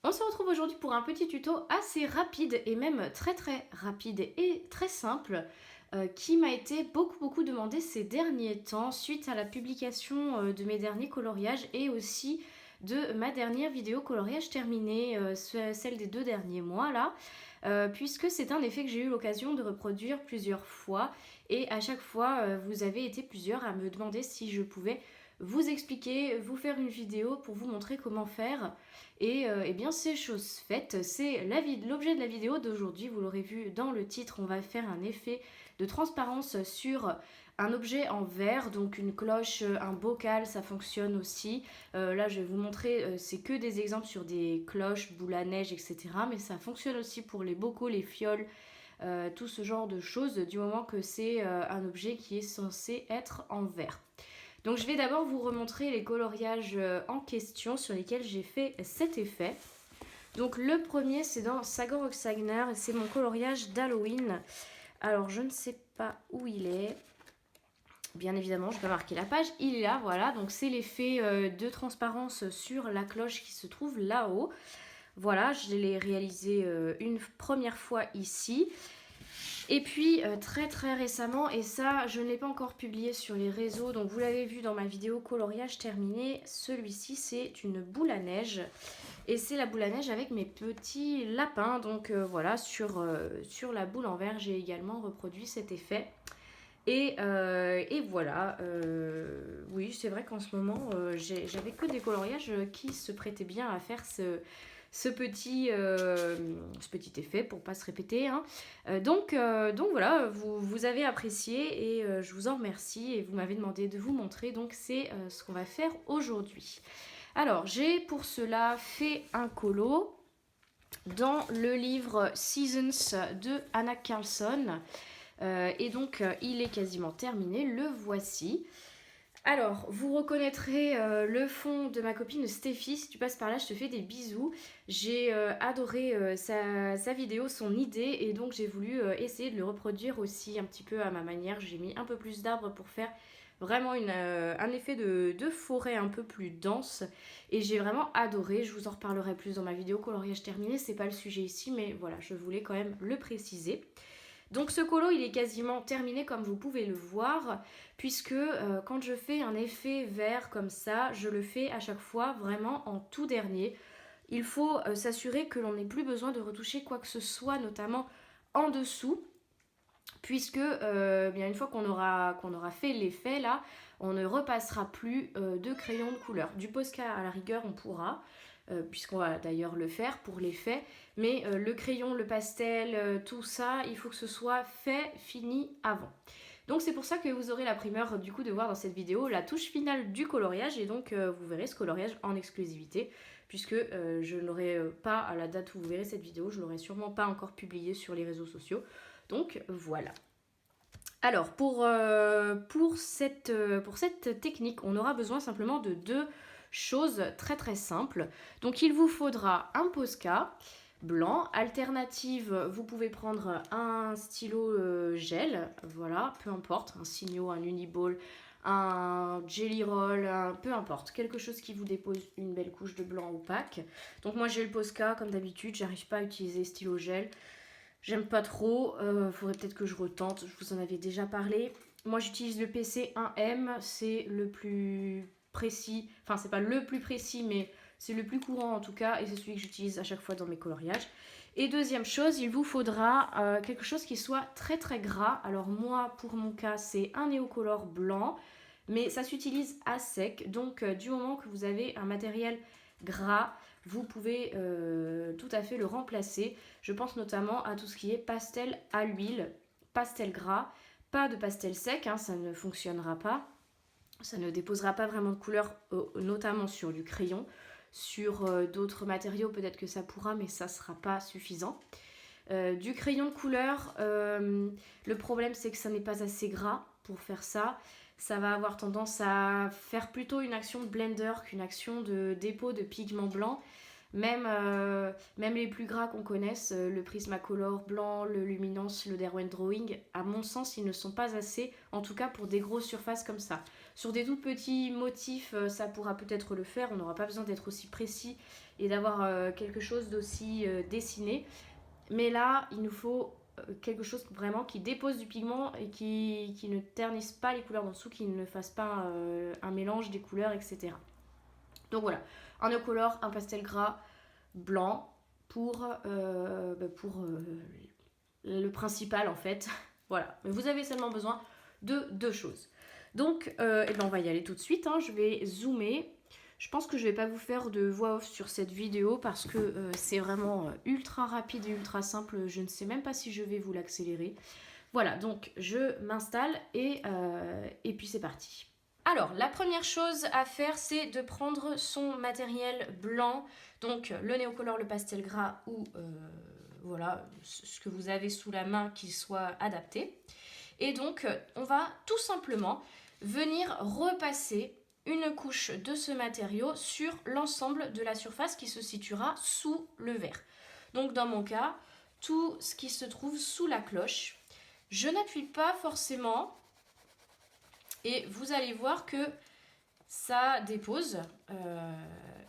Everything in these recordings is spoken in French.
On se retrouve aujourd'hui pour un petit tuto assez rapide et même très rapide et très simple qui m'a été beaucoup demandé ces derniers temps suite à la publication de mes derniers coloriages et aussi de ma dernière vidéo coloriage terminée, celle des 2 derniers mois là, puisque c'est un effet que j'ai eu l'occasion de reproduire plusieurs fois et à chaque fois vous avez été plusieurs à me demander si je pouvais vous expliquer, vous faire une vidéo pour vous montrer comment faire. Et bien c'est chose faite, c'est l'objet de la vidéo d'aujourd'hui, vous l'aurez vu dans le titre, on va faire un effet de transparence sur un objet en verre, donc une cloche, un bocal, ça fonctionne aussi. Là je vais vous montrer, c'est que des exemples sur des cloches, boules à neige, etc. Mais ça fonctionne aussi pour les bocaux, les fioles, tout ce genre de choses, du moment que c'est un objet qui est censé être en verre. Donc je vais d'abord vous remontrer les coloriages en question sur lesquels j'ai fait cet effet. Donc le premier c'est dans Sagan Oxagner et c'est mon coloriage d'Halloween. Alors je ne sais pas où il est. Bien évidemment, je vais marquer la page. Il est là, voilà. Donc c'est l'effet de transparence sur la cloche qui se trouve là-haut. Voilà, je l'ai réalisé une première fois ici. Et puis très récemment, et ça je ne l'ai pas encore publié sur les réseaux, donc vous l'avez vu dans ma vidéo coloriage terminé, celui-ci c'est une boule à neige. Et c'est la boule à neige avec mes petits lapins, donc voilà, sur la boule en verre j'ai également reproduit cet effet. Et voilà, oui c'est vrai qu'en ce moment j'avais que des coloriages qui se prêtaient bien à faire ce petit effet pour pas se répéter, hein. Donc voilà, vous avez apprécié et je vous en remercie et vous m'avez demandé de vous montrer, donc c'est ce qu'on va faire aujourd'hui. Alors j'ai pour cela fait un colo dans le livre Seasons de Anna Carlson et donc il est quasiment terminé, le voici. Alors, vous reconnaîtrez le fond de ma copine Stéphie. Si tu passes par là, je te fais des bisous. J'ai adoré sa vidéo, son idée, et donc j'ai voulu essayer de le reproduire aussi un petit peu à ma manière. J'ai mis un peu plus d'arbres pour faire vraiment un effet de forêt un peu plus dense. Et j'ai vraiment adoré. Je vous en reparlerai plus dans ma vidéo coloriage terminé. C'est pas le sujet ici, mais voilà, je voulais quand même le préciser. Donc ce colo il est quasiment terminé comme vous pouvez le voir, puisque quand je fais un effet vert comme ça, je le fais à chaque fois vraiment en tout dernier. Il faut s'assurer que l'on n'ait plus besoin de retoucher quoi que ce soit, notamment en dessous, puisque bien une fois qu'on aura fait l'effet là, on ne repassera plus de crayon de couleur. Du Posca à la rigueur on pourra, puisqu'on va d'ailleurs le faire pour l'effet, mais le crayon, le pastel, tout ça, il faut que ce soit fait, fini avant. Donc c'est pour ça que vous aurez la primeur du coup de voir dans cette vidéo la touche finale du coloriage, et donc vous verrez ce coloriage en exclusivité, puisque je ne l'aurai pas à la date où vous verrez cette vidéo, je ne l'aurai sûrement pas encore publié sur les réseaux sociaux. Donc voilà. Alors pour cette technique, on aura besoin simplement de deux choses très simples. Donc il vous faudra un Posca blanc. Alternative, vous pouvez prendre un stylo gel, voilà, peu importe, un Signo, un Uniball, un Jelly Roll, peu importe, quelque chose qui vous dépose une belle couche de blanc opaque. Donc moi j'ai le Posca comme d'habitude, j'arrive pas à utiliser stylo gel. J'aime pas trop, faudrait peut-être que je retente, je vous en avais déjà parlé. Moi j'utilise le PC1M, c'est le plus précis, enfin c'est pas le plus précis mais c'est le plus courant en tout cas et c'est celui que j'utilise à chaque fois dans mes coloriages. Et deuxième chose, il vous faudra quelque chose qui soit très gras. Alors moi pour mon cas c'est un Neocolor blanc, mais ça s'utilise à sec, donc du moment que vous avez un matériel gras, vous pouvez tout à fait le remplacer. Je pense notamment à tout ce qui est pastel à l'huile, pastel gras, pas de pastel sec, hein, ça ne fonctionnera pas. Ça ne déposera pas vraiment de couleur, notamment sur du crayon. Sur d'autres matériaux, peut-être que ça pourra, mais ça ne sera pas suffisant. Du crayon de couleur, le problème c'est que ça n'est pas assez gras pour faire ça. Ça va avoir tendance à faire plutôt une action de blender qu'une action de dépôt de pigment blanc. Même les plus gras qu'on connaisse, le Prismacolor blanc, le Luminance, le Derwent Drawing, à mon sens, ils ne sont pas assez, en tout cas pour des grosses surfaces comme ça. Sur des tout petits motifs, ça pourra peut-être le faire, on n'aura pas besoin d'être aussi précis et d'avoir quelque chose d'aussi dessiné. Mais là, il nous faut quelque chose vraiment qui dépose du pigment et qui ne ternisse pas les couleurs en dessous, qui ne fasse pas un mélange des couleurs, etc. Donc voilà, un no color, un pastel gras blanc pour le principal en fait. Voilà, mais vous avez seulement besoin de deux choses. Donc, on va y aller tout de suite, hein. Je vais zoomer. Je pense que je ne vais pas vous faire de voix off sur cette vidéo parce que c'est vraiment ultra rapide et ultra simple. Je ne sais même pas si je vais vous l'accélérer. Voilà, donc je m'installe et puis c'est parti. Alors, la première chose à faire, c'est de prendre son matériel blanc, donc le Neocolor, le pastel gras ou voilà, ce que vous avez sous la main qui soit adapté. Et donc, on va tout simplement venir repasser une couche de ce matériau sur l'ensemble de la surface qui se situera sous le verre. Donc, dans mon cas, tout ce qui se trouve sous la cloche. Je n'appuie pas forcément. Et vous allez voir que ça dépose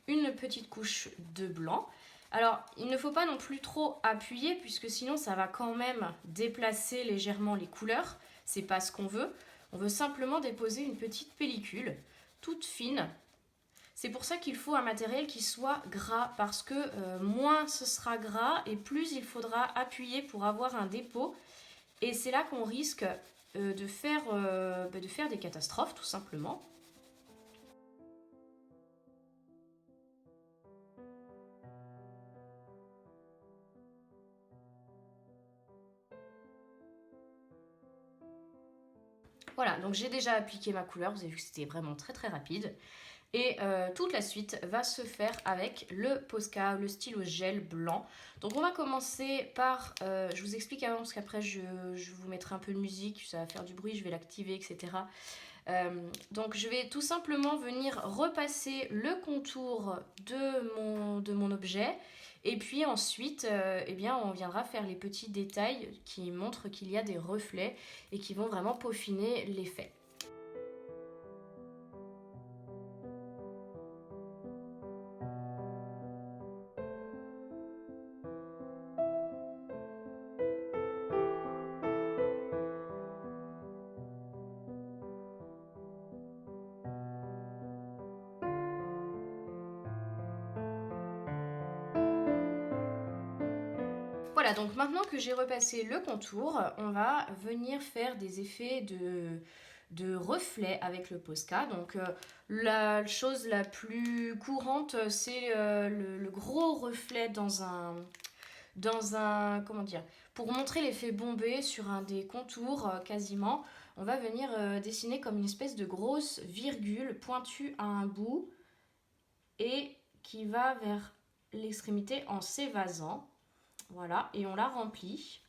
une petite couche de blanc. Alors, il ne faut pas non plus trop appuyer puisque sinon ça va quand même déplacer légèrement les couleurs. C'est pas ce qu'on veut. On veut simplement déposer une petite pellicule toute fine. C'est pour ça qu'il faut un matériel qui soit gras parce que moins ce sera gras et plus il faudra appuyer pour avoir un dépôt. Et c'est là qu'on risque de faire des catastrophes tout simplement. Voilà, donc j'ai déjà appliqué ma couleur, vous avez vu que c'était vraiment très très rapide. Et toute la suite va se faire avec le Posca, le stylo gel blanc. Donc on va commencer par, je vous explique avant parce qu'après je vous mettrai un peu de musique, ça va faire du bruit, je vais l'activer, etc. Donc je vais tout simplement venir repasser le contour de mon objet. Et puis ensuite, on viendra faire les petits détails qui montrent qu'il y a des reflets et qui vont vraiment peaufiner l'effet. Voilà, donc maintenant que j'ai repassé le contour, on va venir faire des effets de reflets avec le Posca. Donc la chose la plus courante, c'est le gros reflet dans un, comment dire, pour montrer l'effet bombé sur un des contours quasiment, on va venir dessiner comme une espèce de grosse virgule pointue à un bout et qui va vers l'extrémité en s'évasant. Voilà, et on la remplit.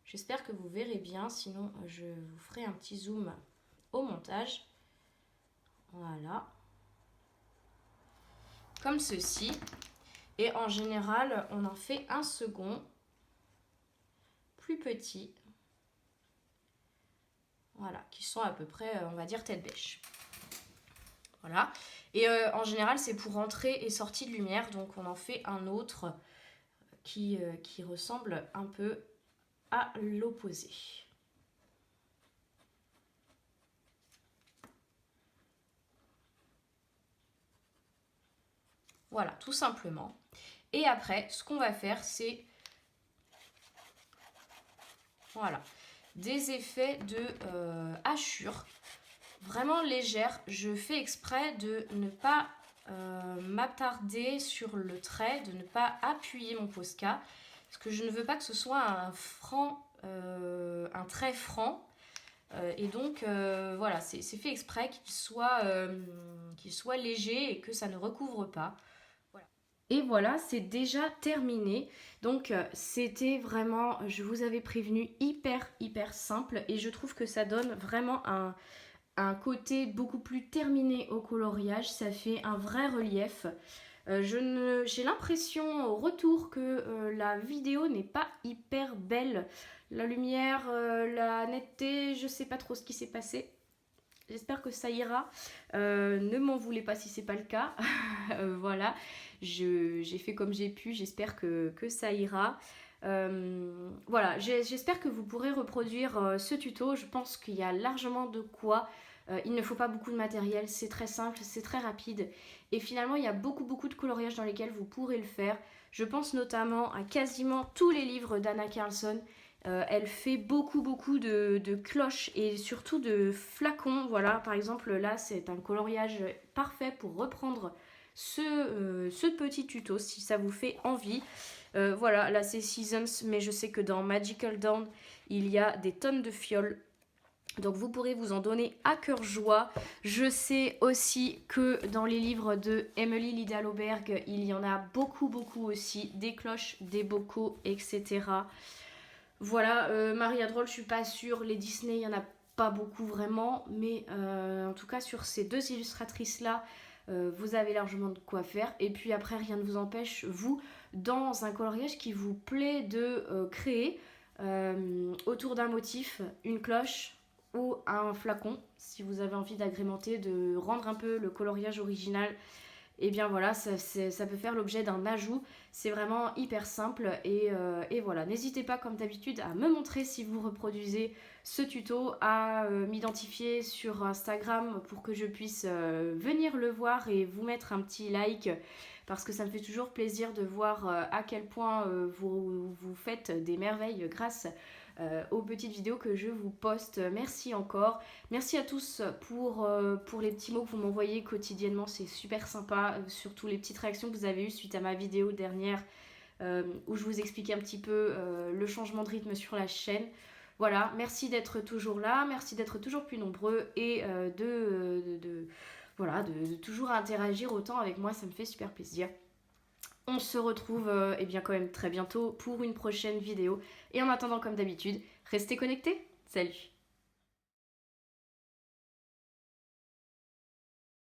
J'espère que vous verrez bien, sinon je vous ferai un petit zoom au montage. Voilà. Comme ceci. Et en général, on en fait un second, plus petit. Voilà, qui sont à peu près, on va dire, tête bêche. Voilà. Et en général, c'est pour entrée et sortie de lumière, donc on en fait un autre qui ressemble un peu à l'opposé. Voilà, tout simplement. Et après, ce qu'on va faire, c'est voilà, des effets de hachure vraiment légère. Je fais exprès de ne pas m'attarder sur le trait, de ne pas appuyer mon Posca, parce que je ne veux pas que ce soit un trait franc. Et donc voilà, c'est fait exprès qu'il soit léger et que ça ne recouvre pas. Voilà. Et voilà, c'est déjà terminé. Donc c'était vraiment, je vous avais prévenu, hyper simple. Et je trouve que ça donne vraiment un côté beaucoup plus terminé au coloriage. Ça fait un vrai relief. J'ai l'impression au retour que la vidéo n'est pas hyper belle. La lumière, la netteté, je sais pas trop ce qui s'est passé. J'espère que ça ira. Ne m'en voulez pas si c'est pas le cas. Voilà, j'ai fait comme j'ai pu. J'espère que ça ira. Voilà, j'espère que vous pourrez reproduire ce tuto. Je pense qu'il y a largement de quoi. Il ne faut pas beaucoup de matériel, c'est très simple, c'est très rapide. Et finalement, il y a beaucoup de coloriages dans lesquels vous pourrez le faire. Je pense notamment à quasiment tous les livres d'Anna Carlson. Elle fait beaucoup de cloches et surtout de flacons. Voilà, par exemple, là, c'est un coloriage parfait pour reprendre ce petit tuto si ça vous fait envie. Voilà, là, c'est Seasons, mais je sais que dans Magical Dawn, il y a des tonnes de fioles. Donc vous pourrez vous en donner à cœur joie. Je sais aussi que dans les livres de Emily Lidl-Oberg, il y en a beaucoup aussi. Des cloches, des bocaux, etc. Voilà, Maria Droll, je suis pas sûre. Les Disney, il y en a pas beaucoup vraiment. Mais en tout cas, sur ces deux illustratrices-là, vous avez largement de quoi faire. Et puis après, rien ne vous empêche, vous, dans un coloriage qui vous plaît, de créer autour d'un motif, une cloche ou un flacon, si vous avez envie d'agrémenter, de rendre un peu le coloriage original. Et bien voilà, ça peut faire l'objet d'un ajout. C'est vraiment hyper simple et voilà. N'hésitez pas comme d'habitude à me montrer si vous reproduisez ce tuto, à m'identifier sur Instagram pour que je puisse venir le voir et vous mettre un petit like, parce que ça me fait toujours plaisir de voir à quel point vous faites des merveilles grâce aux petites vidéos que je vous poste. Merci encore. Merci à tous pour les petits mots que vous m'envoyez quotidiennement. C'est super sympa. Surtout les petites réactions que vous avez eues suite à ma vidéo dernière où je vous expliquais un petit peu le changement de rythme sur la chaîne. Voilà, merci d'être toujours là. Merci d'être toujours plus nombreux et voilà, de toujours interagir autant avec moi. Ça me fait super plaisir. On se retrouve eh bien quand même très bientôt pour une prochaine vidéo. Et en attendant, comme d'habitude, restez connectés. Salut!